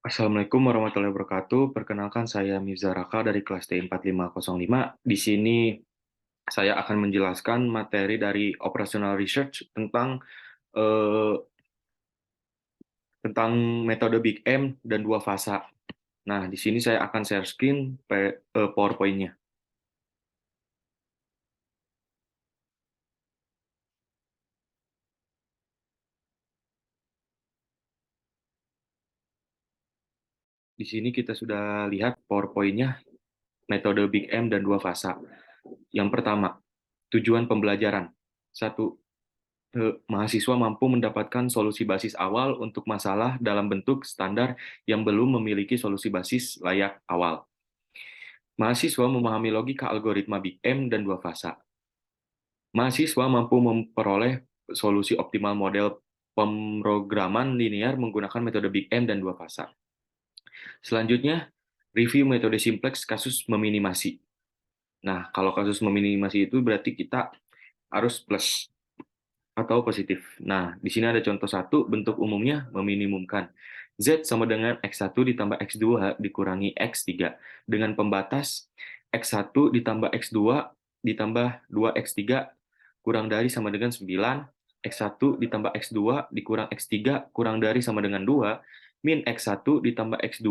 Assalamualaikum warahmatullahi wabarakatuh. Perkenalkan saya Mirza Raka dari kelas T4505. Di sini saya akan menjelaskan materi dari operational research eh, tentang metode Big M dan dua fasa. Nah, di sini saya akan share screen PowerPoint-nya. Di sini kita sudah lihat PowerPoint-nya metode Big M dan dua fasa. Yang pertama, tujuan pembelajaran. Satu, mahasiswa mampu mendapatkan solusi basis awal untuk masalah dalam bentuk standar yang belum memiliki solusi basis layak awal. Mahasiswa memahami logika algoritma Big M dan dua fasa. Mahasiswa mampu memperoleh solusi optimal model pemrograman linear menggunakan metode Big M dan dua fasa. Selanjutnya, review metode simplex kasus meminimasi. Nah, kalau kasus meminimasi itu berarti kita harus plus atau positif. Nah, di sini ada contoh satu, bentuk umumnya meminimumkan. Z sama dengan X1 ditambah X2 dikurangi X3. Dengan pembatas X1 ditambah X2 ditambah 2X3 kurang dari sama dengan 9. X1 ditambah X2 dikurang X3 kurang dari sama dengan 2. Min X1 ditambah X2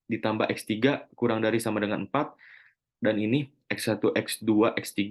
ditambah X3 kurang dari sama dengan 4. Dan ini X1, X2, X3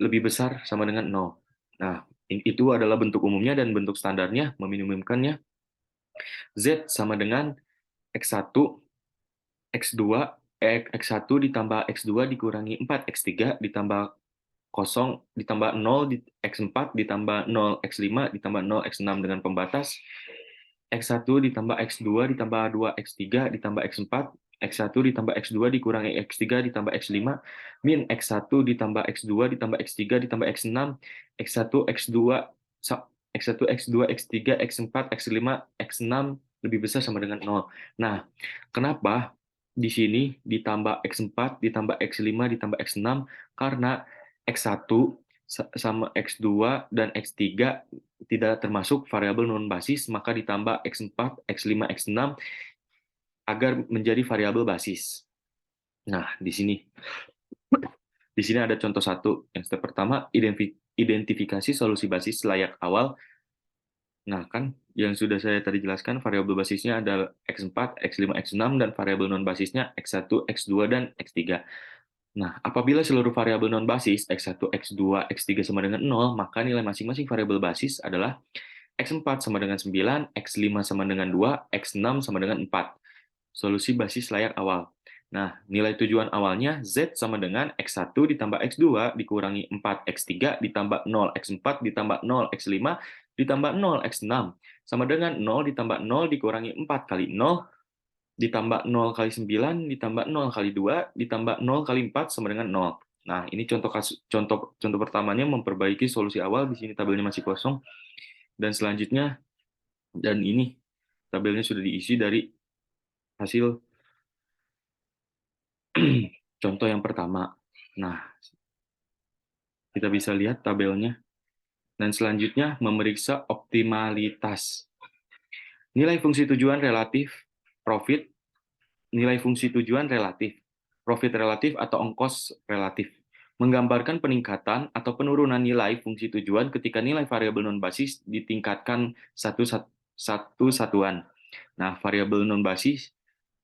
lebih besar sama dengan 0. Nah, itu adalah bentuk umumnya dan bentuk standarnya meminimumkannya. Z sama dengan X1, X2, X1 ditambah X2 dikurangi 4, X3 ditambah 0 ditambah 0, X4 ditambah 0, X5 ditambah 0, X6 dengan pembatas X1 ditambah X2 ditambah 2X3 ditambah X4, X1 ditambah X2 dikurangi X3 ditambah X5, min X1 ditambah X2 ditambah X3 ditambah X6, X1, X2, X1, X2, X3, X4, X5, X6 lebih besar sama dengan 0. Nah, kenapa di sini ditambah X4 ditambah X5 ditambah X6? Karena X1 sama X2 dan X3 tidak termasuk variabel non-basis, maka ditambah X4, X5, X6 agar menjadi variabel basis. Nah, di sini ada contoh satu. Yang step pertama, identifikasi solusi basis layak awal. Nah, kan yang sudah saya tadi jelaskan, variabel basisnya ada X4, X5, X6, dan variabel non-basisnya X1, X2, dan X3. Nah, apabila seluruh variabel non-basis X1, X2, X3 sama dengan 0, maka nilai masing-masing variabel basis adalah X4 sama dengan 9, X5 sama dengan 2, X6 sama dengan 4. Solusi basis layak awal. Nah, nilai tujuan awalnya Z sama dengan X1 ditambah X2 dikurangi 4 X3 ditambah 0 X4 ditambah 0 X5 ditambah 0 X6 sama dengan 0 ditambah 0 dikurangi 4 kali 0 ditambah 0 kali 9 ditambah 0 kali 2 ditambah 0 kali 4 sama dengan 0. Nah, ini contoh pertamanya memperbaiki solusi awal. Di sini tabelnya masih kosong. Dan selanjutnya, dan ini tabelnya sudah diisi dari hasil contoh yang pertama. Nah, kita bisa lihat tabelnya. Dan selanjutnya, memeriksa optimalitas. Nilai fungsi tujuan relatif, profit, nilai fungsi tujuan relatif, profit relatif atau ongkos relatif. Menggambarkan peningkatan atau penurunan nilai fungsi tujuan ketika nilai variabel non-basis ditingkatkan satu satuan. Nah, variabel non-basis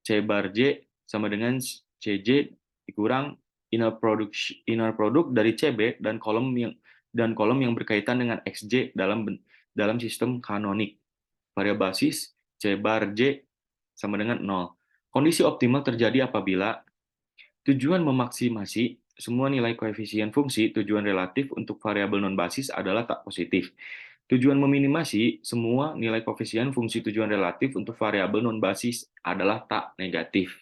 C bar J sama dengan CJ dikurang inner product dari CB dan kolom yang berkaitan dengan XJ dalam sistem kanonik. Variabel basis C bar J sama dengan 0. Kondisi optimal terjadi apabila tujuan memaksimasi semua nilai koefisien fungsi tujuan relatif untuk variabel non-basis adalah tak positif. Tujuan meminimasi semua nilai koefisien fungsi tujuan relatif untuk variabel non-basis adalah tak negatif.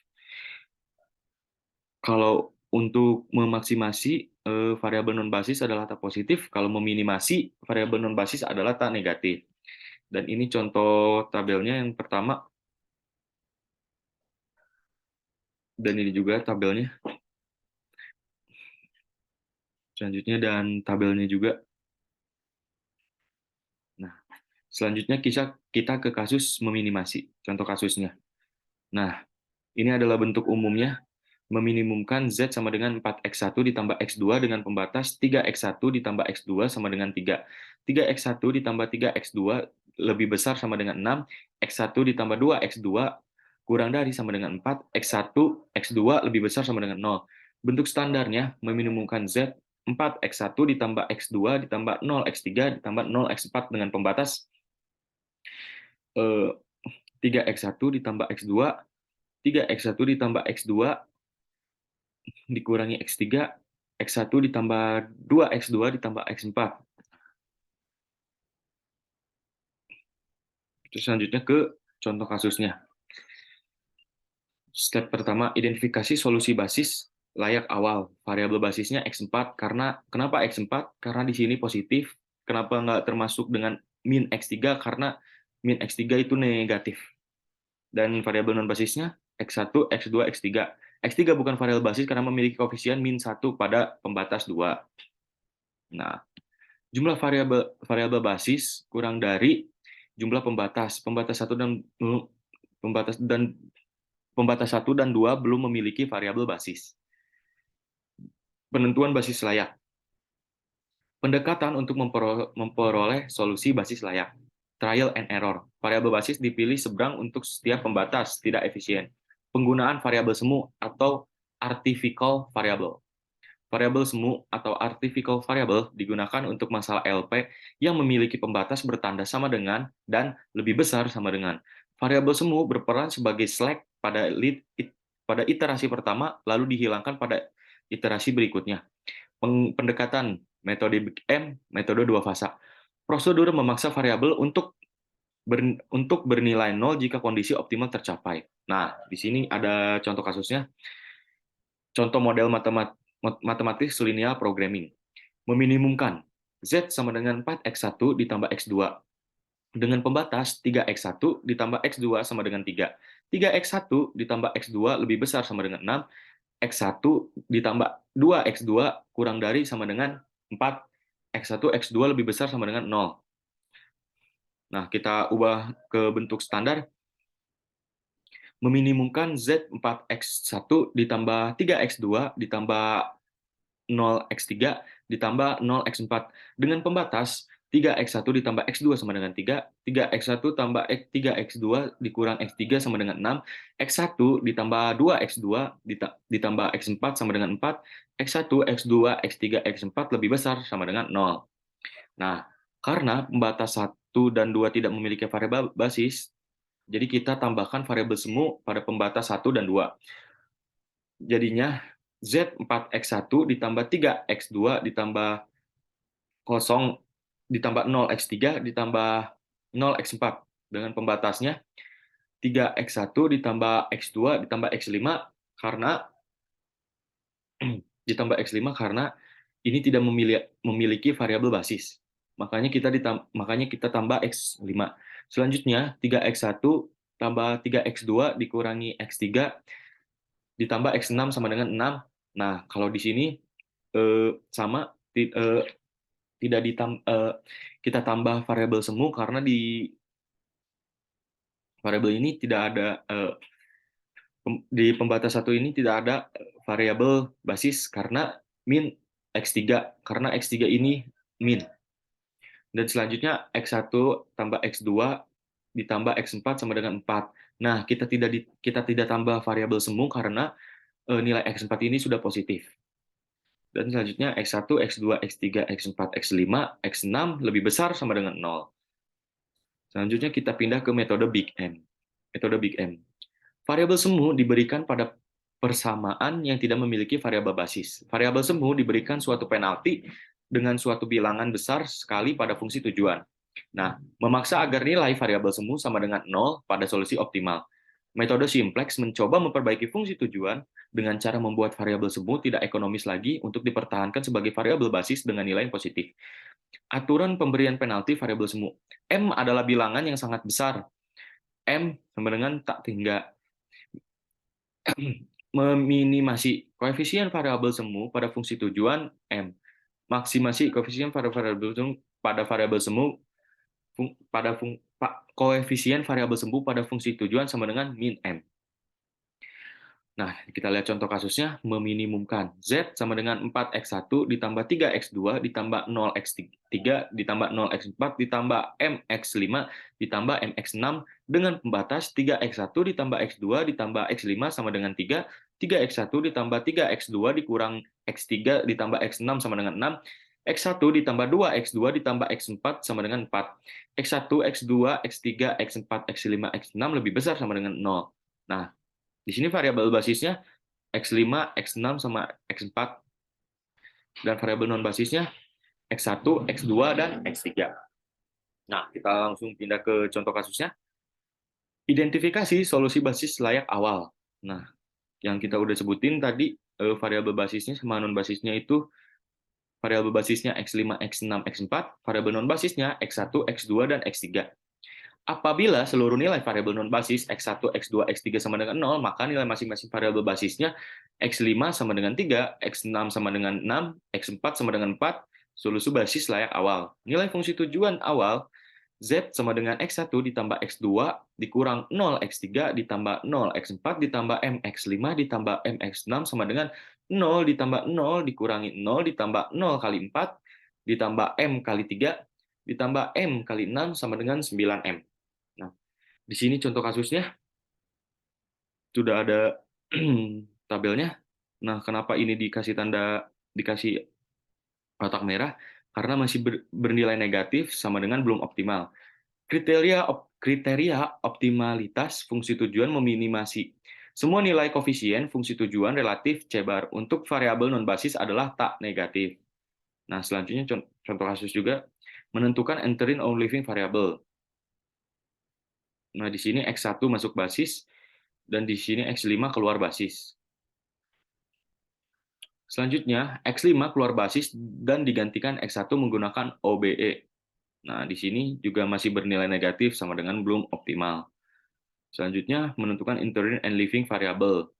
Kalau untuk memaksimasi variabel non-basis adalah tak positif, kalau meminimasi variabel non-basis adalah tak negatif. Dan ini contoh tabelnya yang pertama, dan ini juga tabelnya. Selanjutnya dan tabelnya juga. Nah, selanjutnya kita ke kasus meminimasi, contoh kasusnya. Nah, ini adalah bentuk umumnya. Meminimumkan Z sama dengan 4x1 ditambah x2 dengan pembatas 3x1 ditambah x2 sama dengan 3. 3x1 ditambah 3x2 lebih besar sama dengan 6, x1 ditambah 2x2 kurang dari sama dengan 4, x1, x2 lebih besar sama dengan 0. Bentuk standarnya meminimumkan Z 4x1 ditambah x2 ditambah 0x3 ditambah 0x4 dengan pembatas 3x1 ditambah x2, 3x1 ditambah x2 dikurangi X3, X1 ditambah 2X2 ditambah X4. Terus selanjutnya ke contoh kasusnya. Step pertama, identifikasi solusi basis layak awal. Variabel basisnya X4, karena kenapa X4? Karena di sini positif. Kenapa nggak termasuk dengan min X3? Karena min X3 itu negatif. Dan variabel non basisnya X1, X2, X3. X3 bukan variabel basis karena memiliki koefisien min 1 pada pembatas 2. Nah, jumlah variabel variabel basis kurang dari jumlah pembatas. Pembatas dan pembatas 1 dan 2 belum memiliki variabel basis. Penentuan basis layak. Pendekatan untuk memperoleh solusi basis layak. Trial and error. Variabel basis dipilih seberang untuk setiap pembatas tidak efisien. Penggunaan variabel semu atau artificial variable. Variabel semu atau artificial variable digunakan untuk masalah LP yang memiliki pembatas bertanda sama dengan dan lebih besar sama dengan. Variabel semu berperan sebagai slack pada iterasi pertama, lalu dihilangkan pada iterasi berikutnya. Pendekatan metode Big M, metode dua fasa. Prosedur memaksa variabel untuk bernilai nol jika kondisi optimal tercapai. Nah, di sini ada contoh kasusnya. Contoh model matematis linear programming. Meminimumkan Z sama dengan 4x1 ditambah x2 dengan pembatas 3x1 ditambah x2 sama dengan 3. 3x1 ditambah x2 lebih besar sama dengan 6, x1 ditambah 2x2 kurang dari sama dengan 4, x1, x2 lebih besar sama dengan 0. Nah, kita ubah ke bentuk standar. Meminimumkan Z 4x1 ditambah 3x2 ditambah 0x3 ditambah 0x4 dengan pembatas 3x1 ditambah x2 sama dengan 3, 3x1 tambah 3x2 dikurang x3 sama dengan 6, x1 ditambah 2x2 ditambah x4 sama dengan 4, x1, x2, x3, x4 lebih besar sama dengan 0. Nah, karena pembatas 1 dan 2 tidak memiliki variabel basis, jadi kita tambahkan variabel semu pada pembatas 1 dan 2. Jadinya Z 4x1 ditambah 3x2 ditambah 0 ditambah 0x3 ditambah 0x4 dengan pembatasnya 3x1 ditambah x2 ditambah x5 karena ditambah x5 karena ini tidak memiliki variabel basis. Makanya kita tambah x5. Selanjutnya 3x1 tambah 3x2 dikurangi x3 ditambah x6 sama dengan 6. Nah, kalau di sini sama tidak kita tambah variabel semu karena di variabel ini tidak ada di pembatas satu ini tidak ada variabel basis karena min x3 karena x3 ini min. Dan selanjutnya x1 tambah x2 ditambah x4 sama dengan 4. Nah, kita tidak tambah variabel semu karena nilai x4 ini sudah positif. Dan selanjutnya x1, x2, x3, x4, x5, x6 lebih besar sama dengan 0. Selanjutnya kita pindah ke metode Big M. Metode Big M. Variabel semu diberikan pada persamaan yang tidak memiliki variabel basis. Variabel semu diberikan suatu penalti dengan suatu bilangan besar sekali pada fungsi tujuan. Nah, memaksa agar nilai variabel semu sama dengan 0 pada solusi optimal. Metode simplex mencoba memperbaiki fungsi tujuan dengan cara membuat variabel semu tidak ekonomis lagi untuk dipertahankan sebagai variabel basis dengan nilai yang positif. Aturan pemberian penalti variabel semu. M adalah bilangan yang sangat besar. M sama dengan tak hingga meminimasi koefisien variabel semu pada fungsi tujuan M. Maksimasi koefisien pada variabel semu pada koefisien variabel semu pada fungsi tujuan sama dengan min M. Nah, kita lihat contoh kasusnya, meminimumkan. Z sama dengan 4x1 ditambah 3x2 ditambah 0x3 ditambah 0x4 ditambah mx5 ditambah mx6 dengan pembatas 3x1 ditambah x2 ditambah x5 sama dengan 3, 3x1 ditambah 3x2 dikurang x3 ditambah x6 sama dengan 6, x1 ditambah 2x2 ditambah x4 sama dengan 4, x1, x2, x3, x4, x5, x6 lebih besar sama dengan 0. Nah, di sini variabel basisnya X5, X6, sama X4. Dan variabel non basisnya X1, X2, dan X3. Nah, kita langsung pindah ke contoh kasusnya. Identifikasi solusi basis layak awal. Nah, yang kita udah sebutin tadi, variabel basisnya sama non basisnya itu, variabel basisnya X5, X6, X4, variabel non basisnya X1, X2, dan X3. Apabila seluruh nilai variabel non-basis X1, X2, X3 sama dengan 0, maka nilai masing-masing variabel basisnya X5 sama dengan 3, X6 sama dengan 6, X4 sama dengan 4, solusi basis layak awal. Nilai fungsi tujuan awal Z sama dengan X1 ditambah X2 dikurang 0x3 ditambah 0x4 ditambah mx5 ditambah mx6 sama dengan 0 ditambah 0 dikurangi 0 ditambah 0 kali 4 ditambah m kali 3 ditambah m kali 6 sama dengan 9m. Nah, di sini contoh kasusnya sudah ada tabelnya. Nah, kenapa ini dikasih kotak merah? Karena masih bernilai negatif sama dengan belum optimal. Kriteria optimalitas fungsi tujuan meminimasi semua nilai koefisien fungsi tujuan relatif C-bar untuk variabel non-basis adalah tak negatif. Nah, selanjutnya contoh kasus juga menentukan entering on living variable. Nah, di sini X1 masuk basis, dan di sini X5 keluar basis. Selanjutnya, X5 keluar basis dan digantikan X1 menggunakan OBE. Nah, di sini juga masih bernilai negatif sama dengan belum optimal. Selanjutnya, menentukan interim and leaving variable.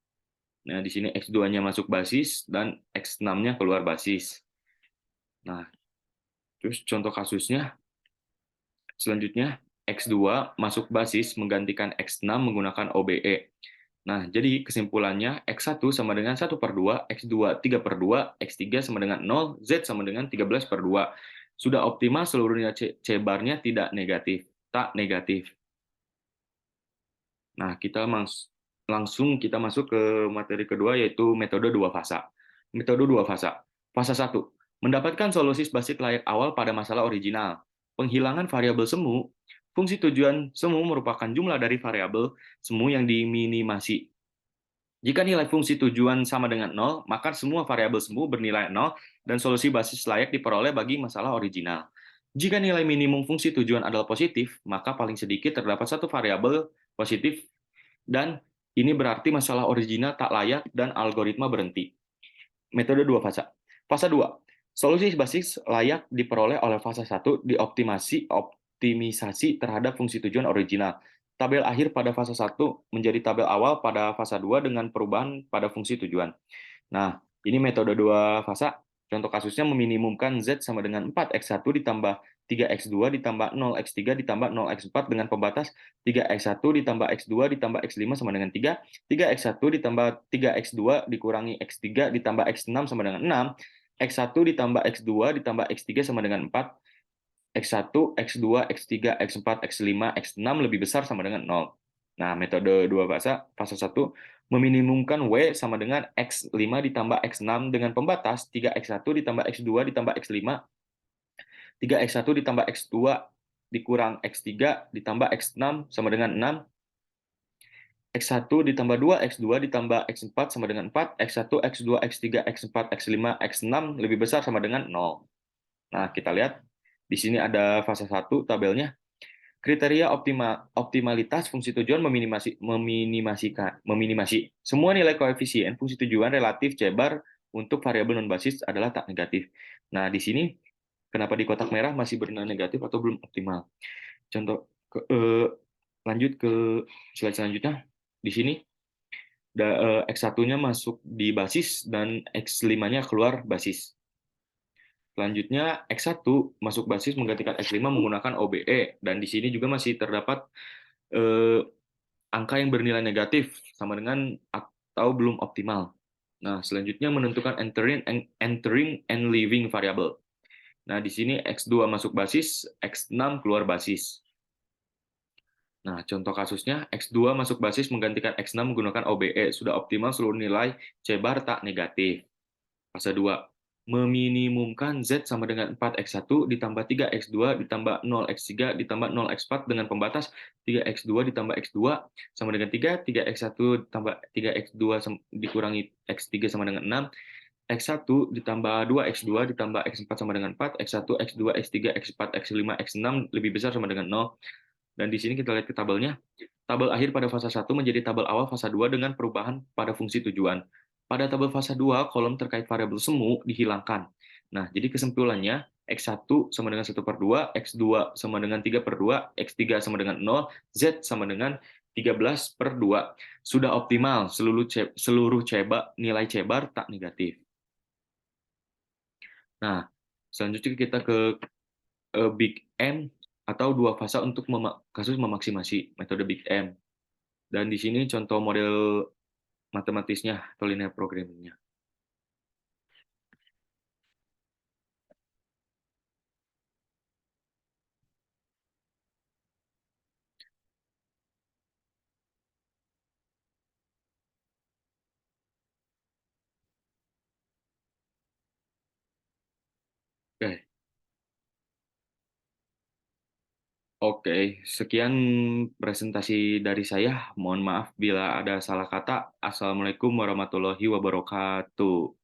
Nah, di sini X2-nya masuk basis dan X6-nya keluar basis. Nah, terus contoh kasusnya, selanjutnya, X2 masuk basis menggantikan X6 menggunakan OBE. Nah, jadi kesimpulannya X1 sama dengan 1/2, X2 3/2, X3 sama dengan 0, Z sama dengan 13/2. Sudah optimal seluruh nilai C-bar-nya tidak negatif, tak negatif. Nah, langsung kita masuk ke materi kedua, yaitu metode dua fasa. Metode dua fasa. Fasa 1. Mendapatkan solusi basis layak awal pada masalah original. Penghilangan variabel semu. Fungsi tujuan semu merupakan jumlah dari variabel semu yang diminimasi. Jika nilai fungsi tujuan sama dengan 0, maka semua variabel semu bernilai 0 dan solusi basis layak diperoleh bagi masalah original. Jika nilai minimum fungsi tujuan adalah positif, maka paling sedikit terdapat satu variabel positif, dan ini berarti masalah original tak layak dan algoritma berhenti. Metode dua fasa. Fasa 2. Solusi basis layak diperoleh oleh fasa 1 optimisasi terhadap fungsi tujuan original. Tabel akhir pada fasa 1 menjadi tabel awal pada fasa 2 dengan perubahan pada fungsi tujuan. Nah, ini metode dua fasa. Contoh kasusnya meminimumkan Z sama dengan 4x1 ditambah 3x2 ditambah 0x3 ditambah 0x4 dengan pembatas 3x1 ditambah x2 ditambah x5 sama dengan 3, 3x1 ditambah 3x2 dikurangi x3 ditambah x6 sama dengan 6, x1 ditambah x2 ditambah x3 sama dengan 4, X1, X2, X3, X4, X5, X6 lebih besar sama dengan 0. Nah, metode dua fasa 1 meminimumkan W sama dengan X5 ditambah X6 dengan pembatas 3X1 ditambah X2 ditambah X5, 3X1 ditambah X2 dikurang X3 ditambah X6 sama dengan 6, X1 ditambah 2, X2 ditambah X4 sama dengan 4, X1, X2, X3, X4, X5, X6 lebih besar sama dengan 0. Nah, kita lihat di sini ada fase 1 tabelnya. Kriteria optimalitas fungsi tujuan meminimasi semua nilai koefisien fungsi tujuan relatif C-bar untuk variabel non-basis adalah tak negatif. Nah, di sini kenapa di kotak merah masih bernilai negatif atau belum optimal? Contoh lanjut ke slide selanjutnya. Di sini X1-nya masuk di basis dan X5-nya keluar basis. Selanjutnya, X1 masuk basis menggantikan X5 menggunakan OBE, dan di sini juga masih terdapat angka yang bernilai negatif sama dengan atau belum optimal. Nah, selanjutnya menentukan entering and leaving variable. Nah, di sini X2 masuk basis, X6 keluar basis. Nah, contoh kasusnya, X2 masuk basis menggantikan X6 menggunakan OBE. Sudah optimal seluruh nilai C bar tak negatif. Fase 2. Meminimumkan Z sama dengan 4X1 ditambah 3X2 ditambah 0X3 ditambah 0X4 dengan pembatas 3X2 ditambah X2 sama dengan 3, 3X1 ditambah 3X2 dikurangi X3 sama dengan 6, X1 ditambah 2X2 ditambah X4 sama dengan 4, X1, X2, X3, X4, X5, X6 lebih besar sama dengan 0. Dan di sini kita lihat ke tabelnya. Tabel akhir pada fase 1 menjadi tabel awal fase 2 dengan perubahan pada fungsi tujuan. Pada tabel fase 2, kolom terkait variabel semu dihilangkan. Nah, jadi kesimpulannya, X1 sama dengan 1/2, X2 sama dengan 3/2, X3 sama dengan 0, Z sama dengan 13/2. Sudah optimal, seluruh nilai C bar tak negatif. Nah, selanjutnya kita ke Big M atau dua fasa untuk kasus memaksimasi metode Big M. Dan di sini contoh model matematisnya atau linear programming-nya. Oke, oke, sekian presentasi dari saya. Mohon maaf bila ada salah kata. Assalamualaikum warahmatullahi wabarakatuh.